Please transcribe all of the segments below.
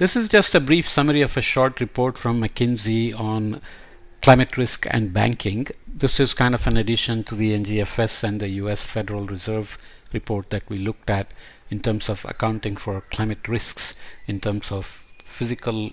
This is just a brief summary of a short report from McKinsey on climate risk and banking. This is kind of an addition to the NGFS and the US Federal Reserve report that we looked at in terms of accounting for climate risks, in terms of physical,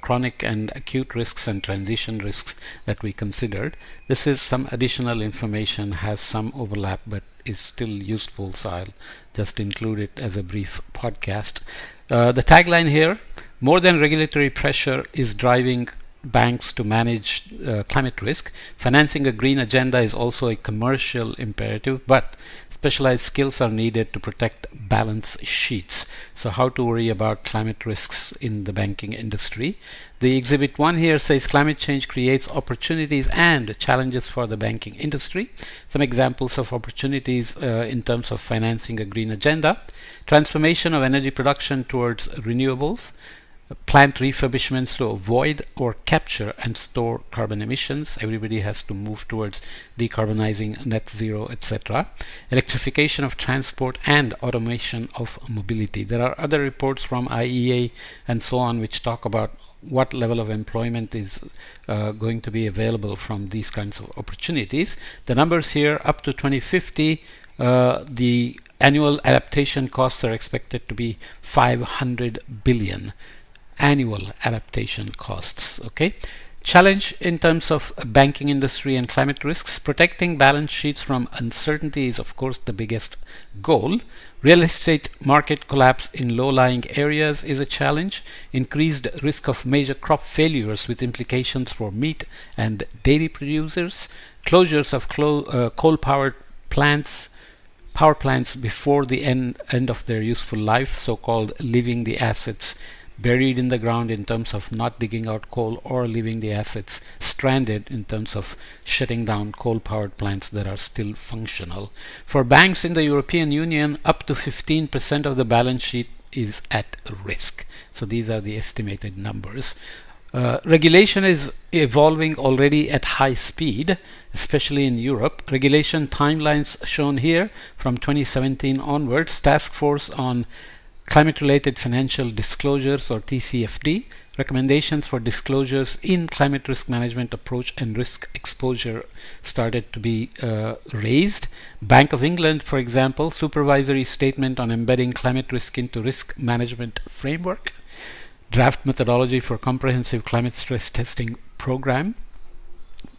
chronic and acute risks and transition risks that we considered. This is some additional information, has some overlap, but is still useful, so I'll just include it as a brief podcast. The tagline here: more than regulatory pressure is driving banks to manage climate risk. Financing a green agenda is also a commercial imperative, but specialized skills are needed to protect balance sheets. So how to worry about climate risks in the banking industry. The exhibit 1 here says climate change creates opportunities and challenges for the banking industry. Some examples of opportunities in terms of financing a green agenda: transformation of energy production towards renewables, plant refurbishments to avoid or capture and store carbon emissions. Everybody has to move towards decarbonizing, net zero, etc. Electrification of transport and automation of mobility. There are other reports from IEA and so on which talk about what level of employment is going to be available from these kinds of opportunities. The numbers here up to 2050, the annual adaptation costs are expected to be 500 billion. Annual adaptation costs. Okay. Challenge in terms of banking industry and climate risks: protecting balance sheets from uncertainty is of course the biggest goal. Real estate market collapse in low-lying areas is a challenge. Increased risk of major crop failures with implications for meat and dairy producers. Closures of coal-powered power plants before the end of their useful life, so-called leaving the assets buried in the ground in terms of not digging out coal, or leaving the assets stranded in terms of shutting down coal-powered plants that are still functional. For banks in the European Union, up to 15% of the balance sheet is at risk. So these are the estimated numbers. Regulation is evolving already at high speed, especially in Europe. Regulation timelines shown here from 2017 onwards. Task Force on Climate-Related Financial Disclosures, or TCFD, recommendations for disclosures in climate risk management approach and risk exposure started to be raised. Bank of England, for example, supervisory statement on embedding climate risk into risk management framework. Draft methodology for comprehensive climate stress testing program.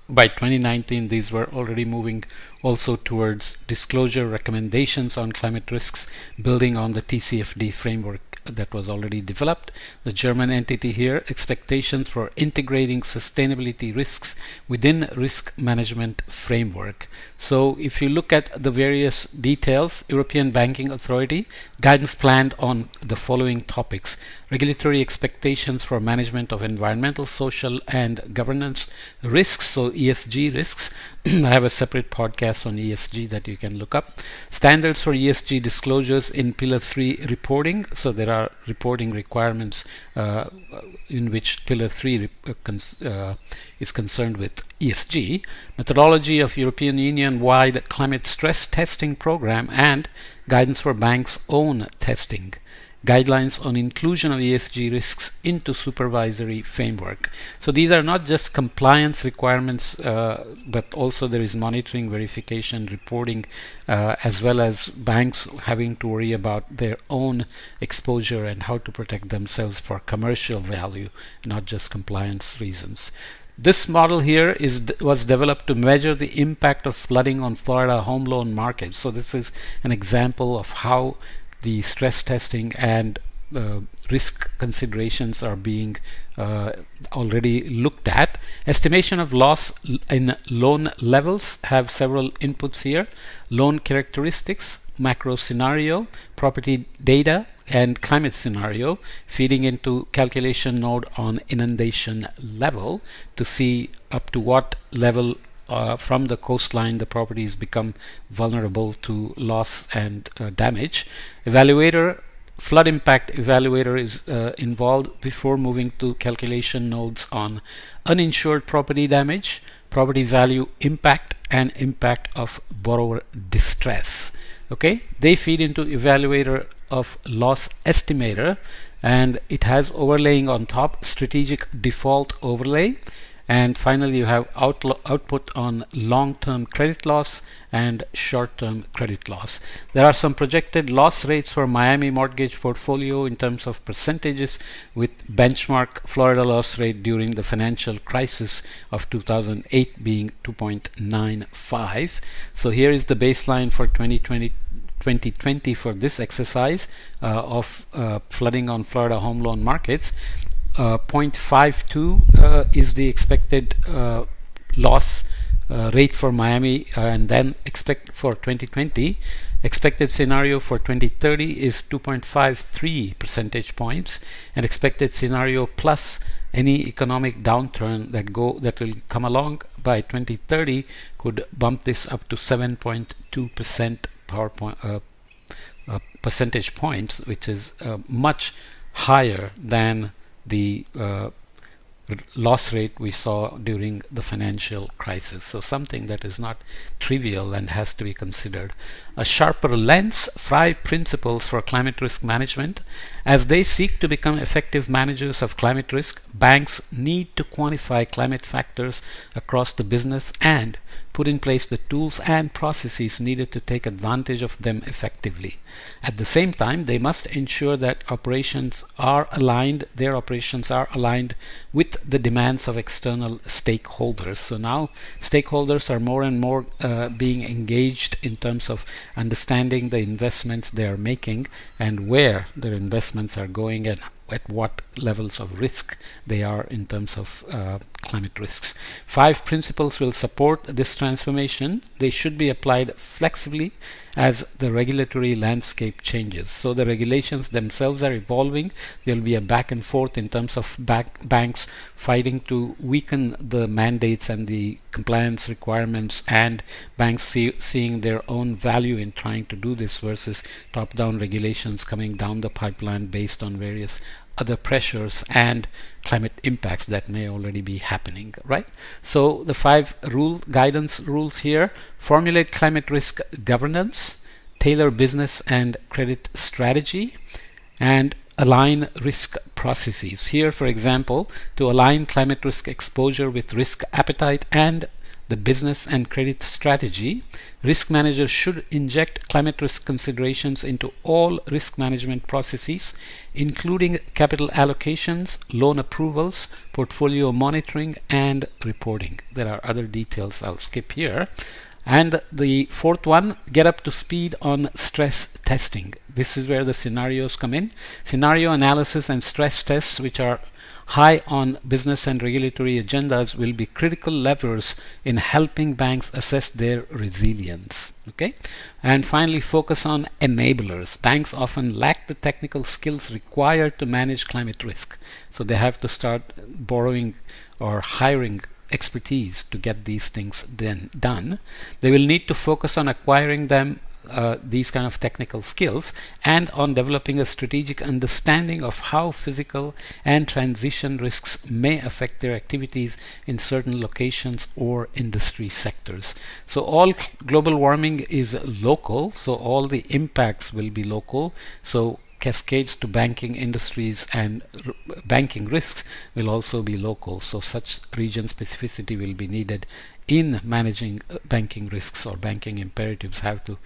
By 2019, these were already moving also towards disclosure recommendations on climate risks, building on the TCFD framework that was already developed. The German entity here: expectations for integrating sustainability risks within risk management framework. So if you look at the various details, European Banking Authority guidance planned on the following topics: regulatory expectations for management of environmental, social and governance risks, so ESG risks. I have a separate podcast on ESG that you can look up. Standards for ESG disclosures in Pillar 3 reporting. So there are reporting requirements in which Pillar 3 is concerned with ESG. Methodology of European Union-wide climate stress testing program and guidance for banks' own testing. Guidelines on inclusion of ESG risks into supervisory framework. So these are not just compliance requirements, but also there is monitoring, verification, reporting, as well as banks having to worry about their own exposure and how to protect themselves for commercial value, not just compliance reasons. This model here was developed to measure the impact of flooding on Florida home loan markets. So this is an example of how the stress testing and risk considerations are being already looked at. Estimation of loss in loan levels have several inputs here: loan characteristics, macro scenario, property data, and climate scenario, feeding into calculation node on inundation level to see up to what level from the coastline the properties become vulnerable to loss and damage. Evaluator, flood impact evaluator is involved before moving to calculation nodes on uninsured property damage, property value impact, and impact of borrower distress. Okay, they feed into evaluator of loss estimator, and it has overlaying on top strategic default overlay. And finally, you have output on long-term credit loss and short-term credit loss. There are some projected loss rates for Miami mortgage portfolio in terms of percentages, with benchmark Florida loss rate during the financial crisis of 2008 being 2.95. So here is the baseline for 2020 for this exercise of flooding on Florida home loan markets. 0.52 is the expected loss rate for Miami, and then expect for 2020. Expected scenario for 2030 is 2.53 percentage points, and expected scenario plus any economic downturn that will come along by 2030 could bump this up to 7.2% percentage points, which is much higher than the loss rate we saw during the financial crisis. So something that is not trivial and has to be considered. A sharper lens, 5 principles for climate risk management. As they seek to become effective managers of climate risk, banks need to quantify climate factors across the business and put in place the tools and processes needed to take advantage of them effectively. At the same time, they must ensure that their operations are aligned with the demands of external stakeholders. So now stakeholders are more and more being engaged in terms of understanding the investments they are making and where their investments are going and at what levels of risk they are in terms of climate risks. 5 principles will support this transformation. They should be applied flexibly as the regulatory landscape changes. So the regulations themselves are evolving. There will be a back and forth in terms of banks fighting to weaken the mandates and the compliance requirements, and banks seeing their own value in trying to do this versus top-down regulations coming down the pipeline based on various other pressures and climate impacts that may already be happening, right? So the 5 guidance rules here: formulate climate risk governance, tailor business and credit strategy, and align risk processes. Here, for example, to align climate risk exposure with risk appetite and the business and credit strategy, risk managers should inject climate risk considerations into all risk management processes, including capital allocations, loan approvals, portfolio monitoring, and reporting. There are other details I'll skip here. And the 4th one, get up to speed on stress testing. This is where the scenarios come in. Scenario analysis and stress tests, which are high on business and regulatory agendas, will be critical levers in helping banks assess their resilience. Okay, and finally, focus on enablers. Banks often lack the technical skills required to manage climate risk, so they have to start borrowing or hiring expertise to get these things done. They will need to focus on acquiring them these kind of technical skills and on developing a strategic understanding of how physical and transition risks may affect their activities in certain locations or industry sectors. So all global warming is local, so all the impacts will be local. So cascades to banking industries and banking risks will also be local. So such region specificity will be needed in managing banking risks, or banking imperatives have to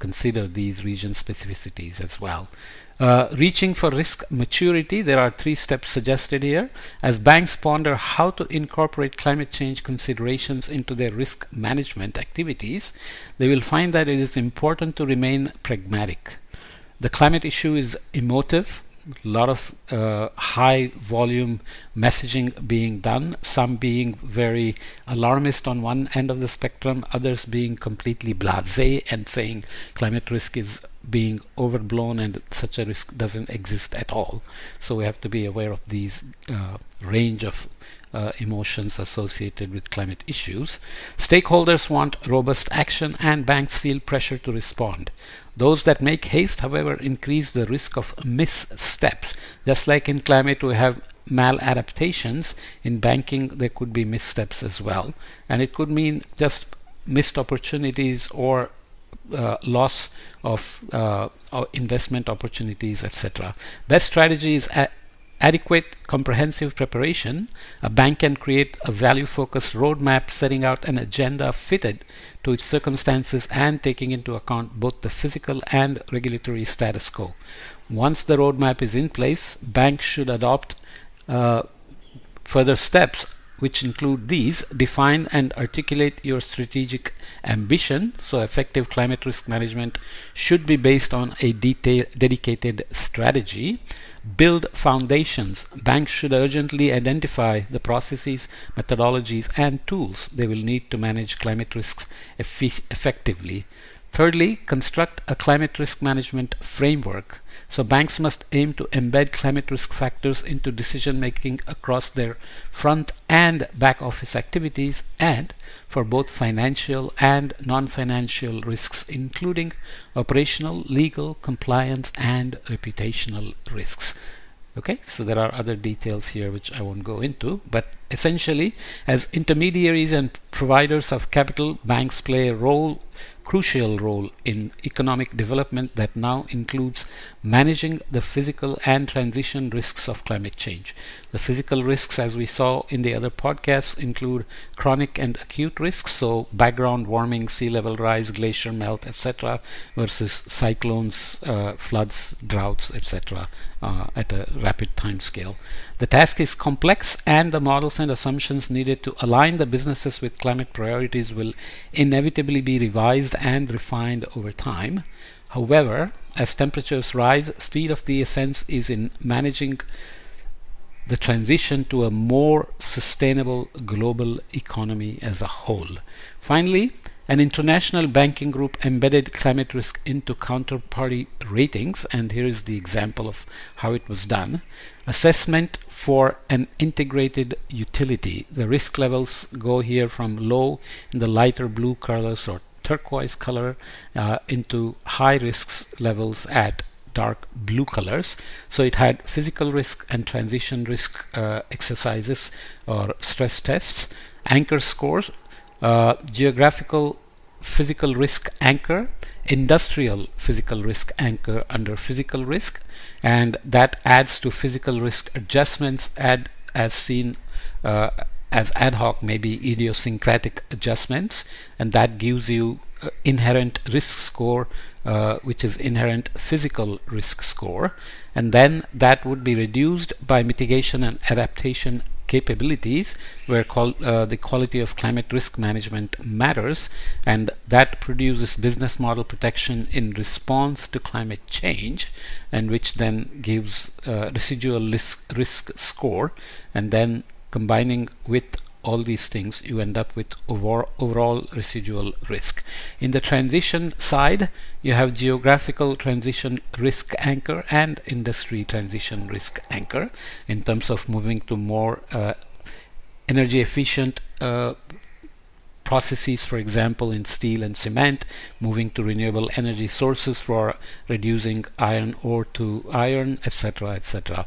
consider these region specificities as well. Reaching for risk maturity, there are 3 steps suggested here. As banks ponder how to incorporate climate change considerations into their risk management activities, they will find that it is important to remain pragmatic. The climate issue is emotive. A lot of high volume messaging being done, some being very alarmist on one end of the spectrum, others being completely blasé and saying climate risk is being overblown and such a risk doesn't exist at all. So we have to be aware of these range of emotions associated with climate issues. Stakeholders want robust action and banks feel pressure to respond. Those that make haste, however, increase the risk of missteps. Just like in climate we have maladaptations, in banking there could be missteps as well. And it could mean just missed opportunities or loss of investment opportunities, etc. Best strategy is adequate comprehensive preparation. A bank can create a value-focused roadmap setting out an agenda fitted to its circumstances and taking into account both the physical and regulatory status quo. Once the roadmap is in place, banks should adopt further steps, which include these: define and articulate your strategic ambition. So effective climate risk management should be based on a dedicated strategy. Build foundations. Banks should urgently identify the processes, methodologies, and tools they will need to manage climate risks effectively. Thirdly, construct a climate risk management framework. So banks must aim to embed climate risk factors into decision making across their front and back office activities and for both financial and non-financial risks, including operational, legal, compliance, and reputational risks. Okay, so there are other details here which I won't go into, but essentially, as intermediaries and providers of capital, banks play a crucial role in economic development that now includes managing the physical and transition risks of climate change. The physical risks, as we saw in the other podcasts, include chronic and acute risks, so background warming, sea level rise, glacier melt, etc., versus cyclones, floods, droughts, etc., at a rapid time scale. The task is complex, and the models and assumptions needed to align the businesses with climate priorities will inevitably be revised and refined over time. However, as temperatures rise, speed of the essence is in managing the transition to a more sustainable global economy as a whole. Finally, an international banking group embedded climate risk into counterparty ratings, and here is the example of how it was done. Assessment for an integrated utility. The risk levels go here from low in the lighter blue colors or turquoise color into high risks levels at dark blue colors. So it had physical risk and transition risk exercises or stress tests, anchor scores, geographical physical risk anchor, industrial physical risk anchor under physical risk, and that adds to physical risk adjustments as seen as ad hoc, maybe idiosyncratic adjustments, and that gives you inherent risk score, which is inherent physical risk score, and then that would be reduced by mitigation and adaptation capabilities, where the quality of climate risk management matters, and that produces business model protection in response to climate change, and which then gives residual risk score, and then combining with all these things you end up with overall residual risk. In the transition side, you have geographical transition risk anchor and industry transition risk anchor in terms of moving to more energy efficient processes, for example in steel and cement, moving to renewable energy sources for reducing iron ore to iron, etc., etc.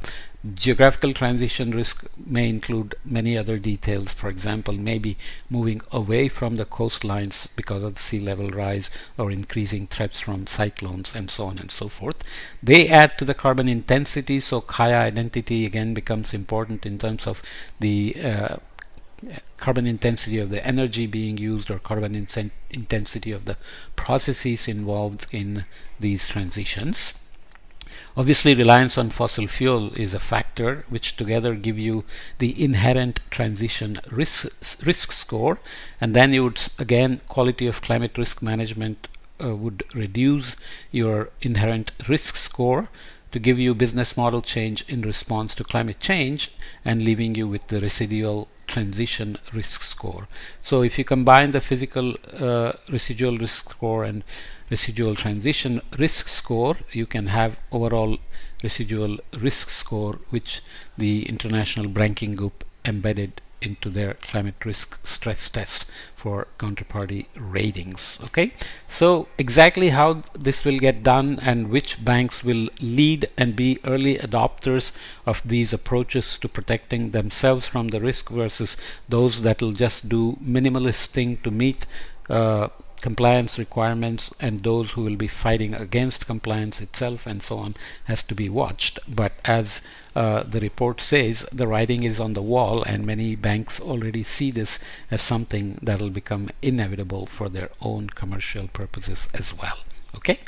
Geographical transition risk may include many other details, for example maybe moving away from the coastlines because of the sea level rise or increasing threats from cyclones and so on and so forth. They add to the carbon intensity, so Kaya identity again becomes important in terms of the carbon intensity of the energy being used or carbon intensity of the processes involved in these transitions. Obviously, reliance on fossil fuel is a factor which together give you the inherent transition risk score, and then you would again quality of climate risk management would reduce your inherent risk score to give you business model change in response to climate change and leaving you with the residual transition risk score. So if you combine the physical residual risk score and residual transition risk score, you can have overall residual risk score, which the International Banking Group embedded into their climate risk stress test for counterparty ratings. Okay, so exactly how this will get done and which banks will lead and be early adopters of these approaches to protecting themselves from the risk versus those that will just do minimalist thing to meet compliance requirements and those who will be fighting against compliance itself and so on has to be watched. But as the report says, the writing is on the wall, and many banks already see this as something that will become inevitable for their own commercial purposes as well. Okay.